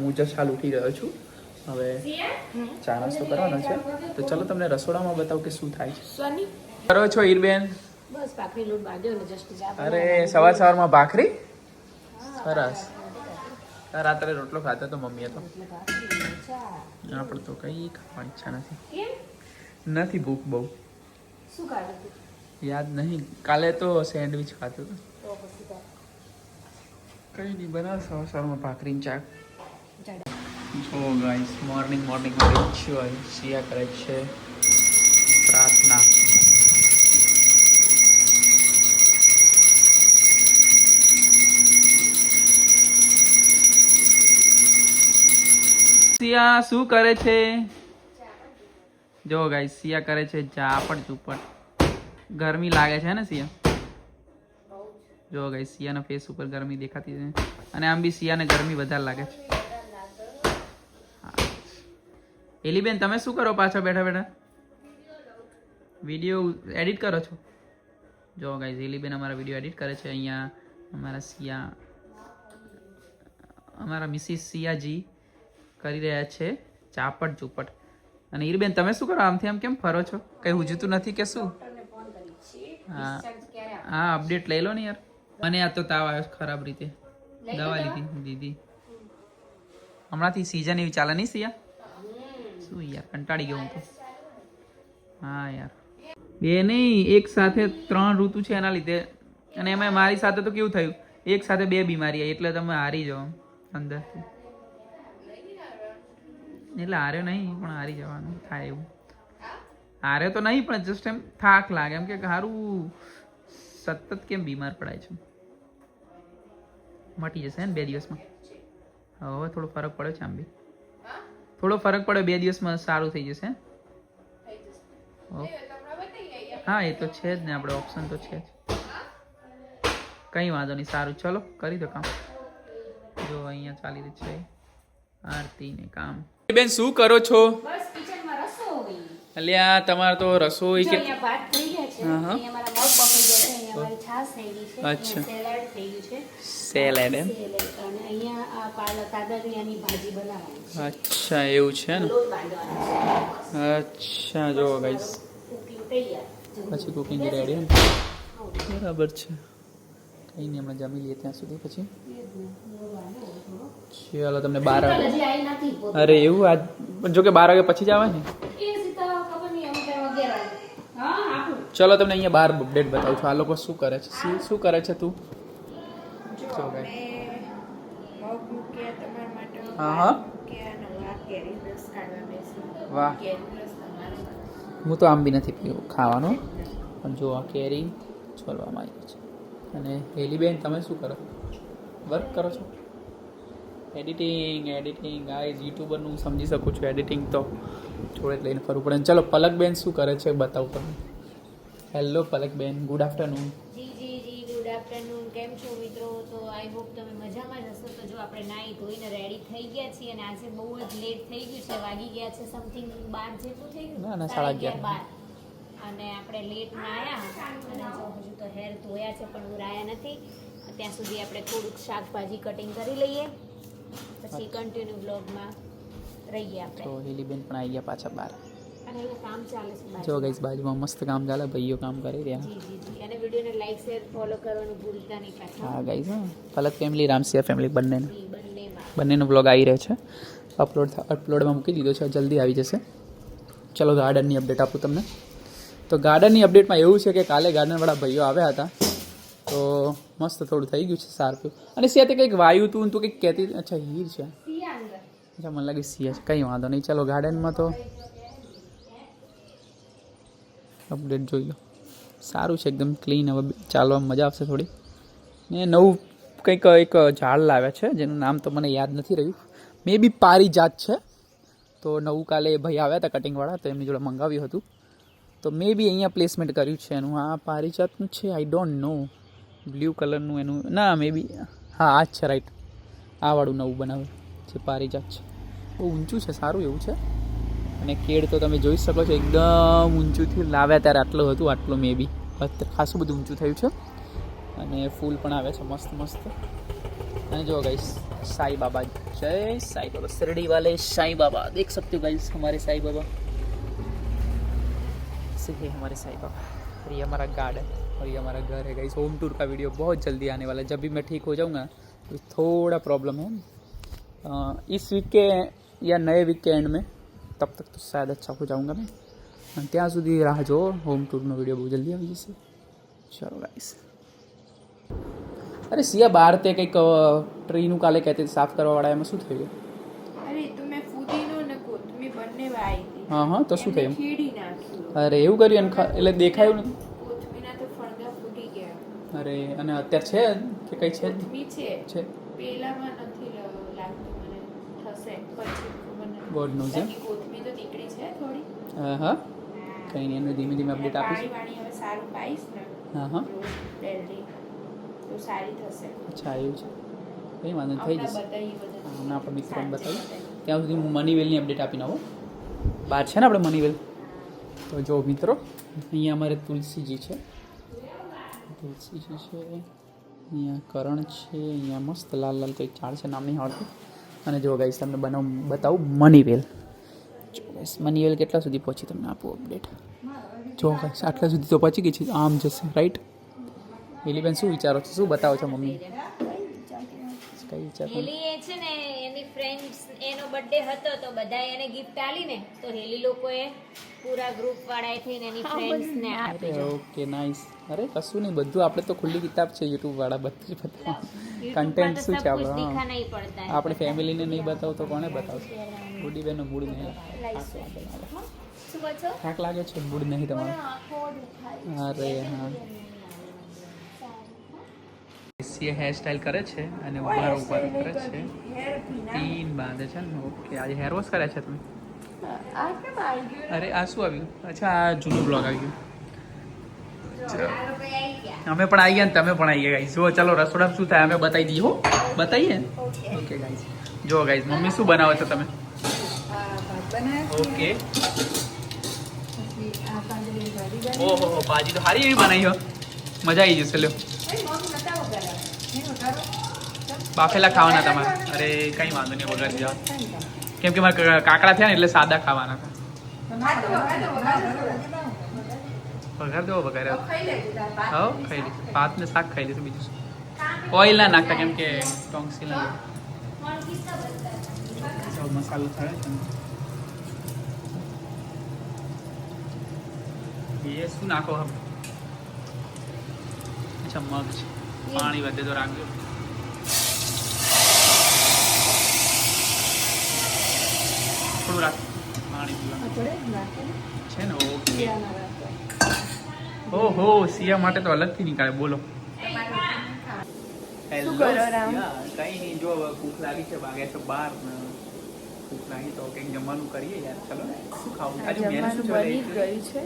હું જસ્ટ હાલ ઉઠી રહ્યો છું. હવે ચા નાસ્તો કરવાનો છે, તો ચલો તમને રસોડામાં બતાવું કે શું થાય છે. કરો છો ઈરબેન? બસ ભાખરી લોટ બાંધ્યો ને જસ્ટ ચા. અરે સવારમાં ભાખરી સરસ. રાત્રે રોટલો ખાતો તો મમ્મીએ તો. આપણે તો કઈ ખાવાની ઈચ્છા નથી ભૂખ બહુ. શું ખાધું? યાદ નહીં. કાલે તો સેન્ડવિચ ખાતો હતો. કઈ નહીં બનાવ સવારમાં ભાખરી ચાક. જો ગાઈસ મોર્નિંગ રિચ્યુઅલ સિયા કરે છે પ્રાર્થના. સિયા શું કરે છે? જો ગાઈસ સિયા કરે છે ચાપડ ચૂપડ. ગરમી લાગે છે ને સિયા? જો ગાઈસ સિયાના ફેસ ઉપર ગરમી દેખાતી છે, અને આમ બી સિયાને ગરમી વધારે લાગે છે. એલીબેન તમે શું કરો પાછા બેઠા વિડીયો એડિટ કરો છો? જો ગાઈસ એલીબેન અમારા વિડીયો એડિટ કરે છે. અહીંયા અમારા મિસિસ સિયાજી કરી રહ્યા છે ચાપડ ચૂપટ. અને ઈરબેન તમે શું કરો? આમથી આમ કેમ ફરો છો? કઈ હુજતું નથી કે શું? હા અપડેટ લઈ લો ને યાર. મને આ તો તાવ આવ્યો ખરાબ રીતે, દવા લીધી દીદી. હમણાંથી સીઝન એવી ચાલે નહીં સિયા? શું યાર કંટાળી ગયો હું તો. હા યાર બે નહીં, એક સાથે 3 ઋતુ છે એના લીધે. અને એમાં મારી સાથે તો કેવું થયું, એક સાથે 2 બીમારી આવી, એટલે તમે હારી જાઓ અંદરથી. એટલે હાર્યો નહીં પણ હારી જવાનું થાય એવું. હારે તો નહીં પણ જસ્ટ એમ થાક લાગે, એમ કે સારું સતત કેમ બીમાર પડાય છે. મટી જશે ને 2 દિવસમાં. હવે થોડો ફરક પડ્યો છે, આમ બી થોડો ફરક પડ્યો. 2 દિવસમાં સારું થઈ જશે. હા એ તો છે જ ને, આપણે ઓપ્શન તો છે જ. કંઈ વાંધો નહીં, સારું ચલો કરી દો કામ. જો અહીંયા ચાલી રહી છે આરતી ને કામ. બેન શું કરો છો? બસ કિચનમાં રસોઈ. અલ્યા તમારે તો રસોઈ કે અહીંયા ભાત થઈ ગયા છે, અહીંયા મારા મગ બફાઈ ગયા છે, અહીંયા મારી છાશ થઈ ગઈ છે, અચ્છા સેલેડ થઈ ગયું છે. સેલેડ એમ? અને અહીંયા આ પાલક કાદરિયાની ભાજી બનાવવાની છે. અચ્છા એવું છે ને? લોટ બાંધવાનો છે. અચ્છા જો ગાઈસ કુકિંગ તૈયાર. પછી કુકિંગ રેડી ને? બરાબર છે. કંઈ નહીં હમણાં જમી લઈએ ત્યાં સુધી પછી. ચાલો તમને 12 હજી આવી નથી પોતે. અરે એવું આજ જો કે 12 વાગે પછી જ આવે ને. એ સીતા ખબર નહીં અમુક ટાઈમ 11 વાગે. હા આપું. ચલો તમને અહીંયા બહાર અપડેટ બતાવું છું. આ લોકો શું કરે છે? શું કરે છે તું? જો ભાઈ મગ મૂક્યા તમારા માટે. હા મૂક્યા અને આ કેરી રસ કાઢવા બેસી. વાહ. કેરી રસ તમારે. હું તો આમ બી નથી પીવું ખાવાનું, પણ જો આ કેરી છોલવામાં આવી છે. અને હેલીબેન તમે શું કરો? વર્ક કરો છો? એડિટિંગ ગાઈઝ યુટ્યુબરનું સમજી શકું છું. એડિટિંગ તો જોડે લઈને ફરવું પડે. ચલો પલકબેન શું કરે છે બતાવું તમને. હેલો પલકબેન, ગુડ આફ્ટરનૂન. જી ગુડ આફ્ટરનૂન. કેમ છો મિત્રો? તો આઈ હોપ તમે મજામાં જ હશો. તો જો આપણે નાહી ધોઈને રેડી થઈ ગયા છીએ, અને આજે બહુ જ લેટ થઈ ગયું છે. વાગી ગયા છે સમથિંગ 12 જેવું થઈ ગયું. ના 11:30. અને આપણે લેટ નાહ્યા, અને જો હજુ તો હેર ધોયા છે પણ ઉરાયા નથી. ત્યાં સુધી આપણે થોડુંક શાકભાજી કટિંગ કરી લઈએ, પછી કન્ટિન્યુ બ્લોગમાં રહીએ આપણે. તો હેલીબેન પણ આવી ગયા પાછા બહાર. અને એવું કામ ચાલે છે બાજુમાં. જો ગાઈસ બાજુમાં મસ્ત કામ ચાલે, ભાઈઓ કામ કરી રહ્યા. જી. અને વિડીયોને લાઈક શેર ફોલો કરવાનું ભૂલતા નહીં પાછા. હા ગાઈસ, હા પલક ફેમિલી રામસિયા ફેમિલી બંનેનો બંનેમાં બંનેનો બ્લોગ આવી રહ્યો છે. અપલોડમાં મૂકી દીધો છે, જલ્દી આવી જશે. ચલો ગાર્ડનની અપડેટ આપું તમને. તો ગાર્ડનની અપડેટમાં એવું છે કે કાલે ગાર્ડનવાળા ભાઈઓ આવ્યા હતા, તો મસ્ત થોડું થઈ ગયું છે સારું. અને સિયા તે કંઈક વાયુ તું કંઈક કહેતી. અચ્છા હીર છે. અચ્છા મને લાગે સિયા છે. કંઈ વાંધો નહીં. ચલો ગાર્ડનમાં તો અપડેટ જોઈ લો. સારું છે એકદમ ક્લીન. હવે ચાલવામાં મજા આવશે થોડી. ને નવું કંઈક એક ઝાડ લાવ્યા છે જેનું નામ તો મને યાદ નથી રહ્યું. મે બી પારિજાત છે. તો નવું કાલે ભાઈ આવ્યા હતા કટિંગવાળા, તો એમની જોડે મંગાવ્યું હતું. તો મે બી અહીંયા પ્લેસમેન્ટ કર્યું છે એનું. આ પારિજાતનું છે, આઈ ડોન્ટ નો. બ્લુ કલરનું એનું ના મે બી હા આ જ છે રાઈટ. આ વાળું નવું બનાવ્યું છે પારિજાત છે. બહુ ઊંચું છે, સારું એવું છે. અને કેળ તો તમે જોઈ શકો છો એકદમ ઊંચુંથી લાવ્યા ત્યારે આટલું હતું, આટલું મે બી અત્યારે ખાસું બધું ઊંચું થયું છે. અને ફૂલ પણ આવે છે મસ્ત મસ્ત. અને જો गाइस साईं बाबा, जय साईं बाबा, शिरडी वाले साईं बाबा देख सकते हो गाइस, हमारे साईं बाबा से है हमारे साईं बाबा. और ये हमारा गार्डन और ये हमारा घर है गाइस. होम टूर का वीडियो बहुत जल्दी आने वाला है. जब भी मैं ठीक हो जाऊँगा तो थोड़ा प्रॉब्लम है इस वीक के या नए वीक के एंड में, तब तक तो शायद अच्छा हो जाऊँगा मैं. અને ત્યાં સુધી રાહ જો, હોમ ટૂરનો વિડીયો બહુ જલ્દી આવી જશે. ચલો ગાઈસ. અરે સિયા બહાર તે કંઈક ટ્રીનું કાલે કહેતી સાફ કરવાવાળા, એમાં શું થયું? અરે તો મેં ફુદીનો ને કોથમીર બંને વાવી હતી. હા તો શું થયું? ખીડી નાખ્યું. અરે એવું કર્યું ને એટલે દેખાયું ને. કોથમીરના તો ફળગા ફૂટી ગયા. અરે અને અત્યારે છે કે કઈ છે? કોથમીર છે પેલામાં નથી લાગતું મને, થશે પછી ખબર નથી. God nose. બાકી કોથમીર તો નીકળી છે થોડી. હા કંઈ નહીં, એમને ધીમે ધીમે અપડેટ આપીશ. પાણી હવે સારું પાઈશ ને હા ડેલી તો સારી થશે. અચ્છા એવું છે, કંઈ વાંધો નહીં, થઈ જશે. બતાવીએ બધા. હમણાં આપણે મિત્રોને બતાવીએ. ત્યાં સુધી હું મનીવેલની અપડેટ આપીને આવો. બહાર છે ને આપણે મનીવેલ. તો જો મિત્રો, અહીંયા અમારે તુલસીજી છે, તુલસીજી છે, અહીંયા કરણ છે, અહીંયા મસ્ત લાલ લાલ કંઈક ઝાડ છે, નામ નહીં આવડતું. અને જો ગાઈસ તમને બતાવું મનીવેલ. જો ગાઈસ મનીવેલ કેટલા સુધી પહોંચી તમને આપું અપડેટ. જો ગાઈસ આટલા સુધી તો પહોંચી ગઈ છે, આમ જશે રાઈટ. એલીબેન શું વિચારો છો, શું બતાવો છો મમ્મી? કઈ વિચાર? હેલી એ છે ને એની ફ્રેન્ડ્સ, એનો બર્થડે હતો તો બધા એને ગિફ્ટ આલી ને, તો હેલી લોકોએ પૂરા ગ્રુપ વાળાએ થઈને એની ફ્રેન્ડ્સ ને આપી. Okay nice. અરે કશું નહીં, બધું આપણે તો ખુલ્લી કિતાબ છે યુટ્યુબ વાળા, બધું જ બતાવો. કન્ટેન્ટ શું છે આપણે? દિખા નહીં પડતા. આપણે ફેમિલીને નહીં બતાવો તો કોને બતાવશે? બુડી બેનનો મૂડ નહીં. શું કહો છો? થાક લાગે છે, મૂડ નહીં તમારો? અરે હા, એ હેર સ્ટાઈલ કરે છે અને ઉભાર ઉપર કરે છે, તીન બાંધે છે ને. ઓકે, આજે હેર વોશ કર્યા છે તમે? આ કેમ આવી ગયું? અરે આ શું આવ્યું? અચ્છા આ જૂનું બ્લોગ આવી ગયું. અમે પણ આવી ગયા ને તમે પણ આવી ગયા ગાઈસ. જો ચાલો રસોડામાં શું થાય અમે બતાવી દઈએ. હો બતાવીએ. ઓકે ગાઈસ, જો ગાઈસ મમ્મી શું બનાવો છો તમે? ઓકે. ઓહો ભાજી તો સારી એવી બનાવી હો, મજા આવી જશે. લ્યો બાફેલા ખાવાના તમારે? અરે કંઈ વાંધો નહીં, વઘારી જાઓ. કેમ કે મારા કાકડા થયા ને એટલે સાદા ખાવાના હતા. વઘાર દો, વઘાર હા ખાઈ લે. ભાત ને શાક ખાઈ લેશું, બીજું શું. ઓઇલ ના નાખતા કેમ કે ટોન્સિલ ના. મસાલો થાય છે. એ શું નાખો હવે? અચ્છા મગ છે, પાણી વધે તો રાખજો. થોડું રાખ પાણી પીવાનું છે ને. ઓકે. ઓહો સિયા માટે તો અલગથી નીકાળે. બોલો. શું કરો રામ? કઈ નહીં, જો ભૂખ લાગી છે, ભાગે છે બહાર. ભૂખ લાગી તો કંઈક જમવાનું કરીએ યાર. ચલો શું ખાવું? આજે મેનુ શું બની છે? ગયું છે.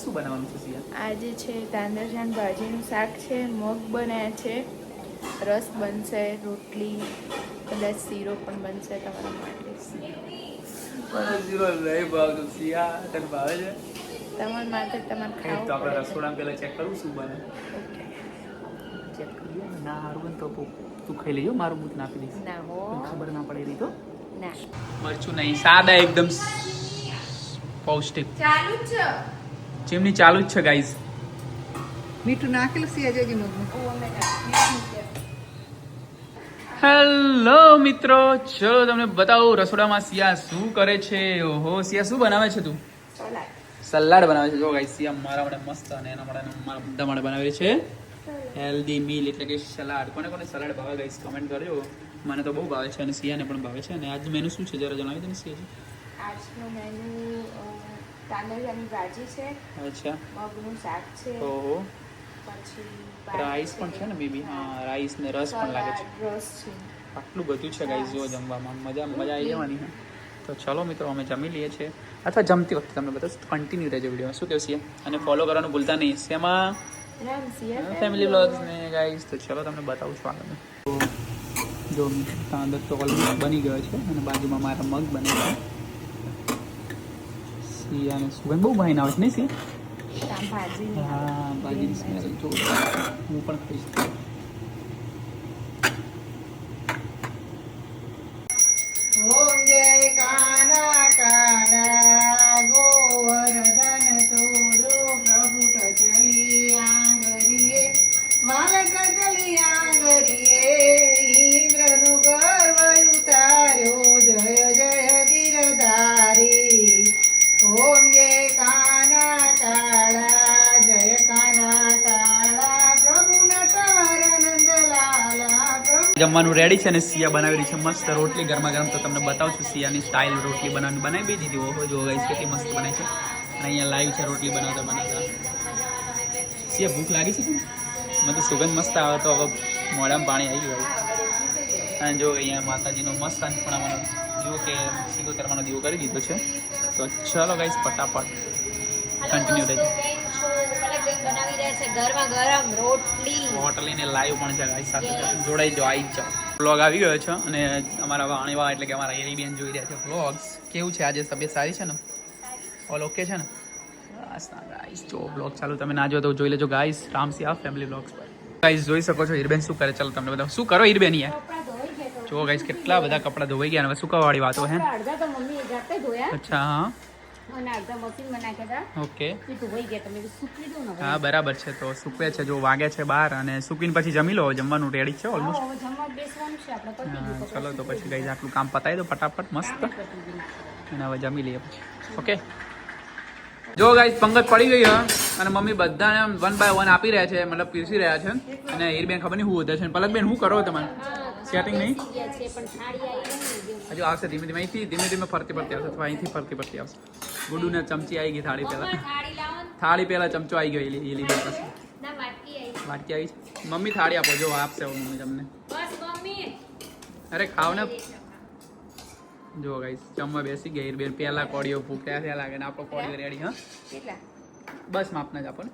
શું બનાવવાનું છે સિયા? આજે છે તાંદરજાન ભાજીનું શાક છે, મગ બનાવ્યા છે, રસ બનશે, રોટલી, કદાચ શીરો પણ બનશે તમારા માટે. ઝીરો નહીં ભાવતું સિયા, તને ભાવે છે? તમારા માટે તમારે તો ખાવું આપણે પડે. રસોડામાં પહેલા ચેક કરવું શું બને. ઓકે. ચેક કરીએ ને. ના સારું બને તો તું ખાઈ લેજો, મારું બૂથ નાખી દઈશ. ના હો, ખબર ના પડે એની તો. ના. મરચું નહીં, સાદા એકદમ પૌષ્ટિક. ચાલુ જ છે. ચીમની ચાલુ જ છે ગાઈઝ. મીઠું નાખેલું સિયાજી મગનું. હેલો મિત્રો, ચલો તમને બતાવું રસોડામાં સિયા શું કરે છે. ઓહો સિયા શું બનાવે છે તું? સલાડ બનાવે છે. જો ગાઈસ સિયા મારા માટે મસ્ત અને એના માટે મારા બધા માટે બનાવેલી છે હેલ્ધી મીલ, એટલે કે સલાડ. કોને કોને સલાડ ભાવે ગાઈસ કમેન્ટ કરજો. મને તો બહુ ભાવે છે અને સિયાને પણ ભાવે છે. અને આજનું મેનુ શું છે જરા જણાવી દે ને સિયાજી. આજનો મેનુ તાંદરજાની ભાજી છે, અચ્છા. મગનું શાક છે, ઓહો પછી રાઈસ પણ છે ને બેબી? હા રાઈસ ને રસ પણ લાગે છે. રસ છે. આટલું બધું છે ગાઈસ. જો જમવામાં મજા આવી જવાની. તો ચલો મિત્રો અમે જમી લઈએ છીએ, અથવા જમતી વખતે તમને બતાવીશ. કન્ટિન્યુ રહેજો વિડીયોમાં. શું કહેવું છે? અને ફોલો કરવાનું ભૂલતા નહીં. શેમાં? ફેમિલી વ્લોગ્સ ને ગાઈસ. તો ચલો તમને બતાવું છું આગળ. જો તાંદર તો ઓલમોસ્ટ બની ગયો છે અને બાજુમાં મારા મગ બને છે. સિયાને સુગંધ બહુ ભાઈને આવે છે નહીં સિયા? આમ ભાજી હા ભાજીની સ્મેલ જોરદાર. હું પણ ખાઈશ. ઓમ જય કાના કાળા ગોવર્ધન તોડો પ્રભુ કચલિયા ગરીએ બાલક કચલિયા ગરીએ ઇન્દ્રનું ગર્વ ઉતાર્યો જય જય ગિરધારી. ઓમ જય કાના કાળા જય કાના કાળા પ્રભુ નટવર નંદલાલા પ્રભુ. જમવાનું રેડી છે અને સિયા બનાવેલી છે મસ્ત રોટલી ગરમા ગરમ. તો તમને બતાવું છું સિયાની સ્ટાઇલ રોટલી બનાવી બી દીધી. ઓહો જો ગાઈસ કેટલી મસ્ત બનાવી છે. અને અહીંયા લાઈવ છે રોટલી બનાવતા. સિયા ભૂખ લાગી છે? મને તો સુગંધ મસ્ત આવે તો હવે મોઢામાં પાણી આવી ગયું. અને જો અહીંયા માતાજીનો મસ્ત અન્નપૂર્ણામાં જુઓ કે સીધો કરવાનો દીવો કરી દીધો છે. તો ચલો ગાઈસ ફટાફટ કન્ટિન્યુ થઈ બનાવી રહ્યા છે ગરમા ગરમ રોટલી. હોટલીને લાઈવ પણ છે ગાઈસ સાથે જોડાઈ જાઓ આવી જ જાઓ. વ્લોગ આવી ગયો છે અને અમારા વાણીવા એટલે કે અમારા એરી બેન જોઈ રહ્યા છે વ્લોગ્સ. કેવું છે આજે તબિયત સારી છે ને? ઓલ ઓકે છે ને? બસ ના ગાઈસ જો વ્લોગ ચાલુ તમે ના જો તો જોઈ લેજો ગાઈસ રામસિયા ફેમિલી વ્લોગ્સ પર. ગાઈસ જોઈ શકો છો હીરબેન શું કરે. ચાલો તમને બધા શું કરો હીરબેન યાર. જો ગાઈસ કેટલા બધા કપડા ધોવાઈ ગયા. હવે સુકાવા વાળી વાતો હે. અડધા તો મમ્મી જાતે ધોયા અચ્છા હા અને અડધા મશીનમાં નાખ્યા હતા. ઓકે એ ધોવાઈ ગયા તમે સૂકવી દો ને. હા બરાબર છે. તો સૂકવે છે જો વાગે છે 12 અને સૂકવીને પછી જમી લો. જમવાનું રેડી છે ઓલમોસ્ટ. હવે જમવા બેસવાનું છે આપણે પતી ગયું. ચલો તો પછી ગાઈસ આટલું કામ પતાવી દો ફટાફટ મસ્ત અને હવે જમી લઈએ પછી. ઓકે જો ગાઈસ પંગત પડી ગઈ હા અને મમ્મી બધાને 1 by 1 આપી રહ્યા છે મતલબ પીરસી રહ્યા છે. અને હીરબેન ખબર નહીં શું વધે છે. પલકબેન શું કરો તમારે સેટિંગ નહીં હજુ આવશે ધીમે ધીમે અહીંથી ધીમે ધીમે ફરતી ફરતી આવશે અથવા અહીંથી ફરતી ફરતી આવશે. ગુડુને ચમચી આવી ગઈ થાળી પહેલા. થાળી પહેલા ચમચો આવી ગયો એલી બેન પાસે. વાટકી આવી છે. મમ્મી થાળી આપો જો આપશે મમ્મી તમને. અરે ખાવ ને. જો ગાઈસ જમવા બેસી ગઈ બેન. પહેલા કોડીઓ ભૂખ્યા થયા લાગે ને આપણો કોડીઓ રેડી. હા કેટલા બસ માપના જ આપો ને.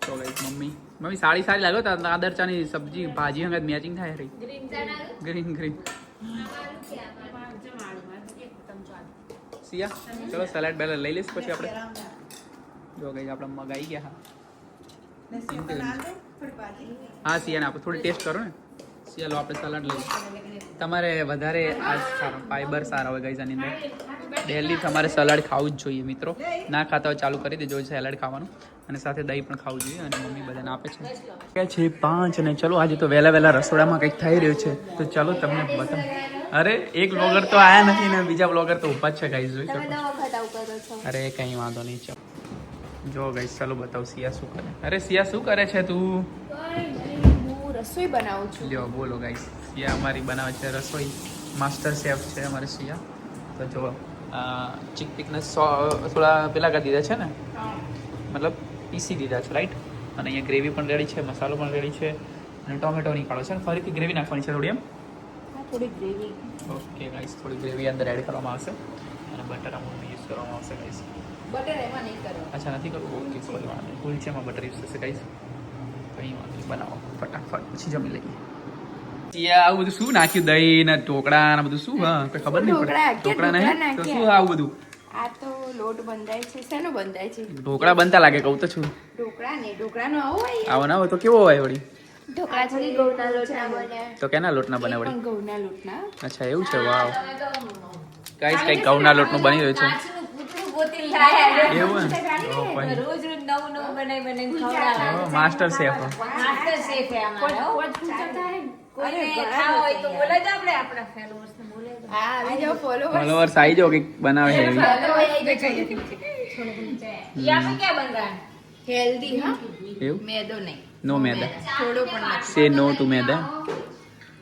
તો ગાઈસ મમ્મી સાડી સારી લાગ્યો તો આદરચાની સબ્જી ભાજી હંગાત મેચિંગ થાય રહી. ગ્રીન ગ્રીન સિયા ચલો સલાડ બેલર લઈ લઈશ પછી આપણે. જો ગઈ આપણે મગ આવી ગયા. હા સિયાને આપણે થોડી ટેસ્ટ કરો ને. સિયા લો આપણે સલાડ લઈએ. તમારે વધારે આ સારો ફાઈબર સારા હોય ગઈ આની અંદર. ડેલી તમારે સલાડ ખાવું જ જોઈએ મિત્રો. ના ખાતા હોય ચાલુ કરી દેજો સલાડ ખાવાનું. અને સાથે દહીં પણ ખાવું જોઈએ અને મમ્મી બધાને આપે છે. કે છે 5 અને ચલો આજે તો વહેલા રસોડામાં કંઈક થઈ રહ્યું છે તો ચાલો તમને બતાવ. અરે એક બ્લોગર તો આયા નથી ને બીજા બ્લોગર તો ઊભા જ છે ગાઈસ જોઈ શકો. અરે કંઈ વાંધો નહીં ચાલો. જો ગાઈસ ચાલો બતાવ સિયા શું કરે. અરે સિયા શું કરે છે તું? હું રસોઈ બનાવું છું. લ્યો બોલો ગાઈસ સિયા અમારી બનાવે છે રસોઈ. માસ્ટર શેફ છે અમારી સિયા. તો જો ચીક પીકને થોડા પેલા કરી દીધા છે ને મતલબ પીસી દીધા છે રાઈટ. અને અહીંયા ગ્રેવી પણ રેડી છે મસાલો પણ રેડી છે અને ટોમેટો નીકાળો છે અને ફરીથી ગ્રેવી નાખવાની છે થોડી એમ. થોડી ગ્રેવી. ઓકે ગાઈસ થોડી ગ્રેવી અંદર એડ કરવામાં આવશે અને બટર અમુક યુઝ કરવામાં આવશે ગાઈસ. બટર એમાં નહીં કરવાનું. અચ્છા નથી કરવું. ઓકે કોઈ વાંધો નહીં. કુલચામાં બટર યુઝ થશે ગાઈસ. કંઈ વાંધો નહીં બનાવો ફટાફટ પછી જમી લઈએ. સિયા આવું બધું શું નાખ્યું દહીં ને ઢોકળા ને બધું શું? હા કોઈ ખબર નહીં પડે. ઢોકળા નહીં તો શું આવું બધું? આ તો લોટ બંધાય છે. શેનો બંધાય છે? ઢોકળા બનતા લાગે કહું તો છું. ઢોકળાનો આવો હોય. આવો ના હોય તો કેવો હોય વળી? ઢોકળા થોડી ઘઉંના લોટના બને. તો કેના લોટના બને વળી? ઘઉંના લોટના. અચ્છા એવું છે. વાવ ગાઈસ કઈ ઘઉંના લોટનું બની રહ્યું છે એવું ને? રોજ નવું બનાવી બનાવી માસ્ટર શેફ. માસ્ટર શેફ હે અમારો. કોઈને ખાવા હોય તો બોલે જ આપણે આપણા ફોલોઅર્સને બોલે જ. હા આવી જાઓ ફોલોવર. ફોલોવર્સ આવી જાઓ કંઈક બનાવે છે એવી. ये आपको क्या बन रहा है? હેલ્ધી હા. એવું મેદો નહીં. નો મેદા. થોડો પણ નાખો. સે નો ટુ મેદા.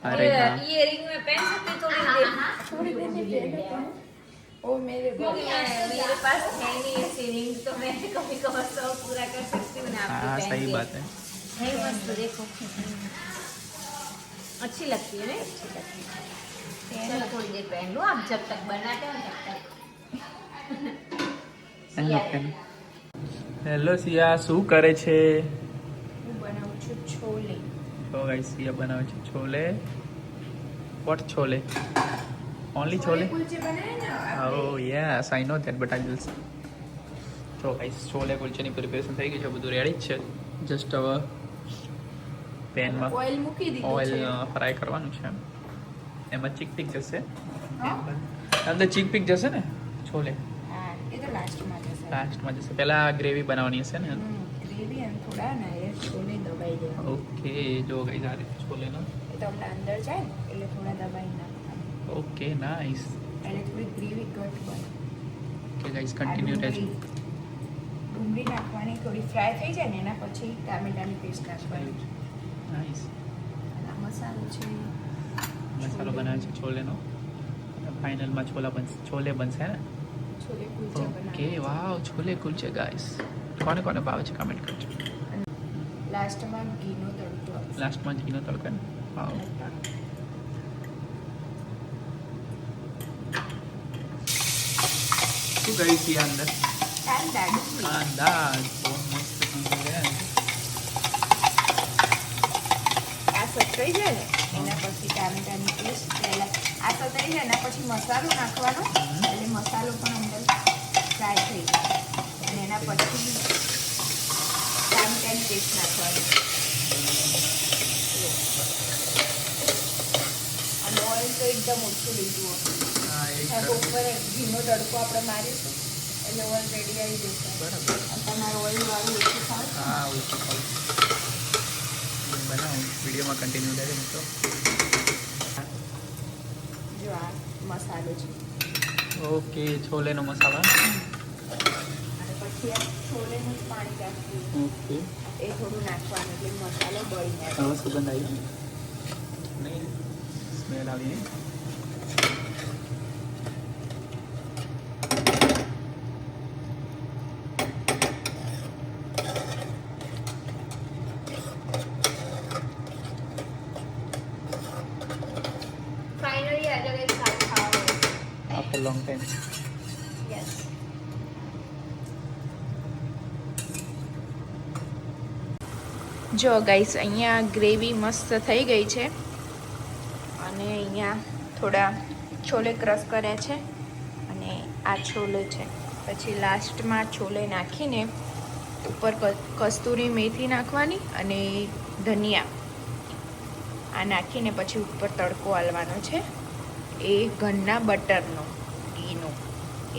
અરે હા ये रिंग में पहन सकते थोड़ी देर. ओ मेरे क्योंकि मेरे पास है नहीं ऐसी रिंग तो मैं कभी कभार शौक पूरा कर सकती हूँ ना हाँ आपकी सही बात है. है मस्त देखो अच्छी लगती है ना. अच्छी लगती है. चलो थोड़ी देर पहन लो आप जब तक बनाते हो तब तक. હેલો સિયા શું કરે છે? હું બનાવું છું છોલે. તો ગાઈસ સિયા બનાવે છે છોલે. વોટ છોલે? ઓનલી છોલે? કુલચે બનાવે ને. Oh yes, I know that, but I will. તો ગાઈસ છોલે કુલચાની પ્રિપેરેશન થઈ ગઈ છે, બધું રેડી જ છે. જસ્ટ હવે પેનમાં ઓઇલ મૂકી દીધું ઓઇલ છે. ફ્રાય કરવાનું છે. એમાં ચીક જશે, હા? અંદર ચીક જશે ને છોલે હા, એ તો લાસ્ટમાં જશે. લાસ્ટમાં જશે. પહેલા ગ્રેવી બનાવવાની હશે ને. ગ્રેવી અને થોડા ને એ છોલે દબાઈ દેવા. ઓકે, જો ગાઈસ આ રીતે છોલેનો. એ તો આપણે અંદર જાય ને એટલે થોડા દબાઈ નાખવાના. Okay nice. એટલે થોડી ગ્રેવી ઘટ બને. ઓકે ગાઈસ કન્ટિન્યુ રહેજો. ડુંગળી નાખવાની, થોડી ફ્રાય થઈ જાય ને એના પછી ટામેટાની પેસ્ટ નાખવાની. નાઇસ. અને આ મસાલો છે. મસાલો બનાવે છે છોલેનો. ફાઇનલમાં છોલે બનશે ને. છોલે કુલચા ઓકે બનાવે. વાવ, છોલે કુલચે ગાઈસ. કોને કોને ભાવે છે કમેન્ટ કરજો. લાસ્ટમાં ઘીનો તડકો આપશે. લાસ્ટમાં ઘીનો તડકો ને. વાવ. શું કરી છે અંદર? કાંદા, ડુંગળી. કાંદા. બહુ મસ્ત કાંદા છે. આ સતરાઈ જાય ને એના પછી ટામેટાની પેસ્ટ પહેલા આ સતરાઈ જાય એના પછી મસાલો નાખવાનો, એટલે મસાલો પણ અંદર ફ્રાય થઈ જાય અને એના પછી ટામેટાની પેસ્ટ નાખવાની. અને ઓઇલ તો એકદમ ઓછું લીધું હતું, હા, એક કારણ કે ઉપર ઘીનો તડકો આપણે મારીશું એટલે ઓઇલ રેડી આવી જશે. બરાબર. અને તમારે ઓઇલ વાળું ઓછું ખાવ હા, ઓછું ખાવું. બનાવું વિડીયોમાં કન્ટિન્યુ રહેજો મિત્રો. જો આ મસાલો છે. ઓકે, છોલેનો મસાલો. અને પછી આ છોલેનું જ પાણી રાખવું, ઓકે, એ થોડું નાખવાનું એટલે મસાલો બળી જાય. હવે સુગંધ આવી નહીં, સ્મેલ આવી. ફાઇનલી આજે કંઈક સારું ખાવાનું. After long time. યસ. જો ગાઈસ અહીંયા ગ્રેવી મસ્ત થઈ ગઈ છે અને અહીંયા થોડા છોલે ક્રશ કર્યા છે અને આ છોલે છે. પછી લાસ્ટમાં છોલે નાખીને ઉપર કસ્તુરી મેથી નાખવાની અને ધનિયા આ નાખીને પછી ઉપર તડકો આલવાનો છે, એ ઘરના બટરનો, ઘીનો.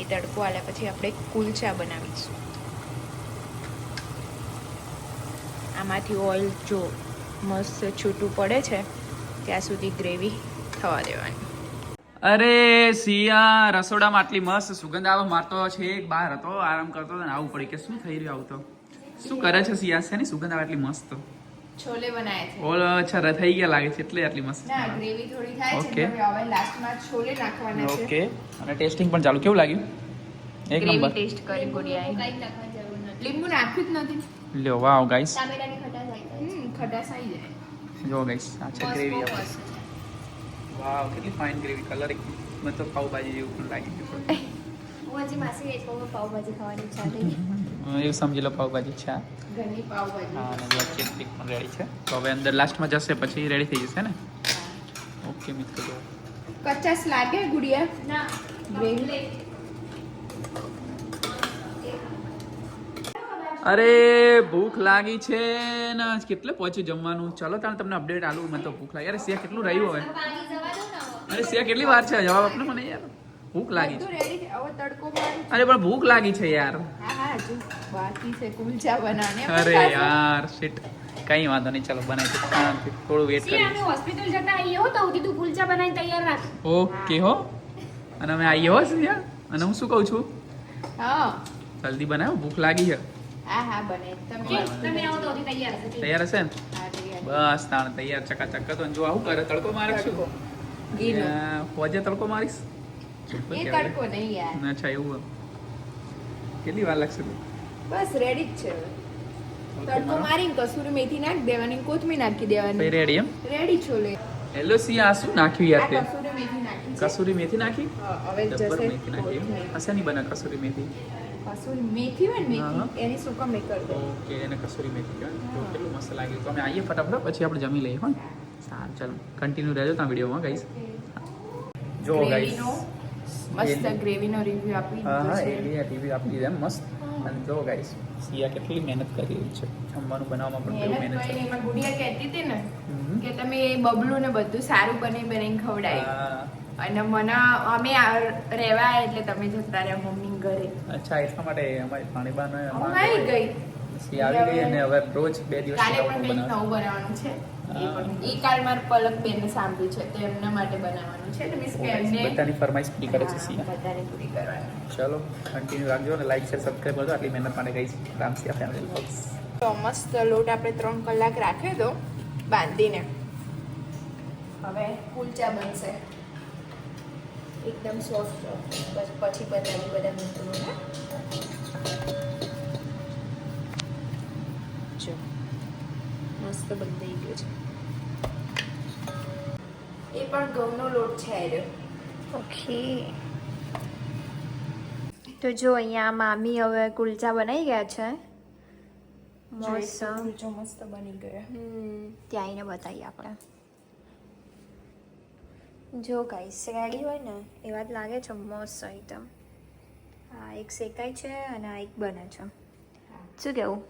એ તડકો આલ્યા પછી આપણે કુલચા બનાવીશું. આમાંથી ઓઇલ જો મસ્ત છૂટું પડે છે ત્યાં સુધી ગ્રેવી થવા દેવાની. અરે સિયા, રસોડામાં આટલી મસ્ત સુગંધ આવે. મારતો છે એક બહાર હતો, આરામ કરતો હતો ને આવું પડી કે શું થઈ રહ્યું આવું તો. શું કરે છે સિયા? છે ને સુગંધ આવે આટલી મસ્ત. છોલે બનાવ્યા છે. ઓલ અચ્છા થઈ ગયા લાગે છે એટલે આટલી મસ્ત. ના, ગ્રેવી થોડી થાય છે Okay. એટલે હવે લાસ્ટમાં છોલે નાખવાના છે. ઓકે, અને ટેસ્ટિંગ પણ ચાલુ. કેવું લાગ્યું? એક ગ્રેવી નંબર. ટેસ્ટ કરી ગુડિયાએ. કંઈ નાખવાની જરૂર નથી. લીંબુ નાખ્યું જ નથી. લ્યો વાવ ગાઈસ. ટામેટાની ખટાશ આવી જાય. ખટાશ આવી જાય. જો ગાઈસ આ છે ગ્રેવી. બહુ મસ્ત છે. વાવ, કેટલી ફાઇન ગ્રેવી. કલર એક મતલબ પાવભાજી જેવું પણ લાગી ગયું. હું હજી માસી ગઈ છું, પાવભાજી ખાવાની ઈચ્છા થઈ. એવું સમજી લો પાવભાજી છે આ. ઘરની પાવભાજી. હા, અને ચીઝ સ્ટિક પણ રેડી છે. તો હવે અંદર લાસ્ટમાં જશે પછી રેડી થઈ જશે ને. ઓકે મિત્રો, જો કચાશ લાગે ગુડિયા? ના, ગ્રેવી. અરે ભૂખ લાગી છે ને કેટલે પહોંચ્યું જમવાનું. ચલો તાણે તમને અપડેટ આલું. મને તો ભૂખ લાગી. અરે સિયા કેટલું રહ્યું હવે? પાણી જવા દો ને હવે. અરે સિયા કેટલી વાર છે? જવાબ આપને મને યાર. ભૂખ લાગી બધું છે. રેડી છે. હવે તડકો મારું. અરે પણ ભૂખ લાગી છે યાર. હા હા, હજુ બાકી છે કુલચા બનાવને. અરે યાર શિટ. કઈ વાંધો નહીં, ચલો બનાવી દો. શાંતિ, થોડું વેટ સિયા, કરીએ. અમે હોસ્પિટલ જતા આવીએ હો તો સુધી તું કુલચા બનાવીને તૈયાર રાખ. ઓકે હો. અને અમે આવીએ હો સિયા. અને હું શું કહું છું, હા જલ્દી બનાવો, ભૂખ લાગી છે. હા હા, બને. તમે તમે આવો તો સુધી તૈયાર હશે. તૈયાર હશે ને? હા, તૈયાર. બસ તાણ તૈયાર ચકાચક કરતો. જો આવું કરે તડકો મારે તડકો. શું ઘીનો. ફોજે તડકો મારીશ. એ તડકો નહીં યાર. અચ્છા એવું. કેટલી વાર લાગશે? બસ રેડી જ છે હવે. તડકો મારીને કસૂરી મેથી નાખી દેવાની, કોથમીર નાખી દેવાની. રેડી એમ? રેડી છોલે. હેલો સી, આ શું નાખ્યું આ યાર તે? કસૂરી મેથી નાખી છે. કસૂરી મેથી નાખી? હા, હવે જબ્બર જશે મેથી નાખી એમ? કોથમીર. હશે નહીં બને કસૂરી મેથી? કસૂરી મેથી હોય ને હા. મેથી, એની સુકવણી કરી દો. ઓકે, એને કસૂરી મેથી કહેવાય. તો હા. કેટલું મસ્ત લાગ્યું. તો અમે આવીએ ફટાફટ, પછી આપણે જમી લઈએ. હો સારું, ચાલો કન્ટિન્યુ રહેજો ત્યાં વિડીયોમાં ગાઈસ. જો ગાઈસ ગ્રેવીનો મસ્ત ગ્રેવીનો રિવ્યુ આપી હા દીધો હા છે. એ ટીવી આપી દીધા એમ મસ્ત. અને જો ગાઈસ સિયા કેટલી મહેનત કરી રહી છે જમવાનું બનાવવામાં પણ કેવું મહેનત મહેનત કરીને છે. એમાં ગુડિયા કહેતી હતી ને હમ. કે તમે બબલું ને બધું સારું બનાવીને ખવડાવી. હા, અને મને અમે રહેવા એટલે તમે જતા રહ્યા મમ્મી ઘરે. અચ્છા એટલા માટે અમારી પાણીબાનો હું આવી ગઈ. સી આવી ગઈ અને હવે રોજ 2 દિવસ કાલે નવું પણ નવું કંઈક નવું બનાવે. બનાવવાનું છે. એ હા. પણ એ કાલ મારે પલક બેનને સાંભળ્યું છે તો એમના માટે બનાવવાનું છે તો મીન્સ કે એમને બધાની ફરમાઈશ પૂરી કરે છે સિયા. બધાને પૂરી કરવાની. ચલો કન્ટિન્યુ રાખજો અને લાઈક શેર સબસ્ક્રાઈબ કરજો આટલી મહેનત માટે ગઈ છે રામસિયા ફેમિલી બ્લોગ્સ. તો મસ્ત લોટ આપણે 3 કલાક રાખ્યો હતો બાંધીને. હવે કુલચા બનશે એકદમ સોફ્ટ. બસ પછી બનાવી બધા મિત્રોને. જો મસ્ત બંધાઈ ગયો છે. એ પણ ઘઉંનો લોટ છે આ રહ્યો. ઓકે તો જો અહીંયા મામી હવે કુલચા બનાવી ગયા છે મસ્ત. કુલચો મસ્ત બની ગયો. ત્યાં આવીને બતાવીએ આપણે. જો ગાઈસ રેડી હોય ને એવા જ લાગે છે મસ્ત એકદમ. આ એક શેકાય છે અને આ એક બને છે. શું કેવું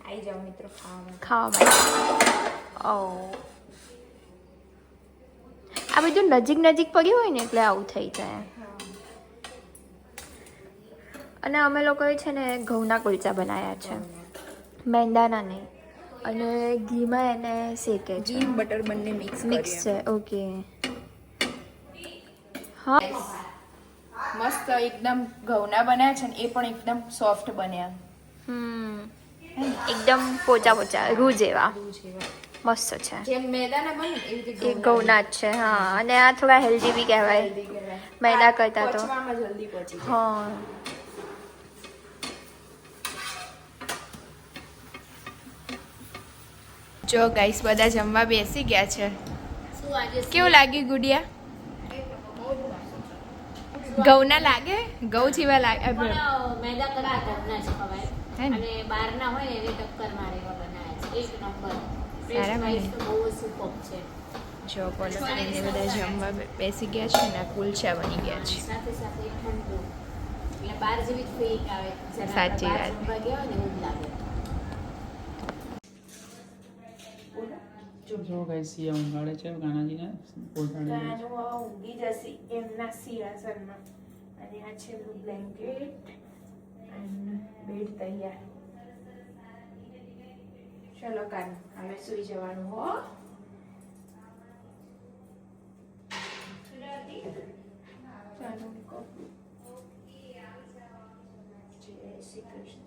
આવી જાઓ મિત્રો ખાવા. ખાવા માટે? ઓ આ બધું નજીક નજીક પડ્યું હોય ને એટલે આવું થઈ જાય. અને અમે લોકોએ છે ને ઘઉંના કુલચા બનાવ્યા છે મેંદાના નહીં. અને ઘીમાં એને શેકે છે. ઘી બટર બંને મિક્સ મિક્સ છે. ઓકે હા મસ્ત એકદમ ઘઉંના બન્યા છે ને એ પણ એકદમ સોફ્ટ બન્યા. એકદમ પોચા પોચા રૂ જેવા મસ્ત છે. જેમ મેદાના બને એવી રીતે એ ઘઉંના જ છે. હા અને આ થોડા હેલ્ધી બી કહેવાય મેદા કરતા તો. પચવામાં જલ્દી પચી જાય. હા જો ગાઈસ બધા જમવા બેસી ગયા છે. શું આજે કેવું લાગ્યું ગુડિયા? ઘઉંના લાગે? ઘઉં જેવા લાગે? પણ મેદા કડા ઘરના જ ખવાય હે ને? અને બહારના હોય ને એને ટક્કર મારે એવા બનાવ્યા છે એક નંબર. સારા બને. ટેસ્ટ તો બહુ જ સુપર છે. જો પલક બધા જમવા બેસી ગયા છે ને કુલચા બની ગયા છે. સાથે સાથે ઠંડુ એટલે બહાર જેવી જ ફીલ આવે જ્યારે સાચી આપણે બહાર વાત. જમવા ગયા હોય ને એવું જ લાગે. જો ગાઈસ સિયા ઊંઘાડે છે કાનાજીને પોતાડે છે. ઊંઘી જશે એમના સિંહાસનમાં. અને આ છે બ્લેન્કેટ અને બેડ તૈયાર. ચલો કાન હવે સુઈ જવાનું હો. ચાલો મૂકો. જય શ્રી કૃષ્ણ.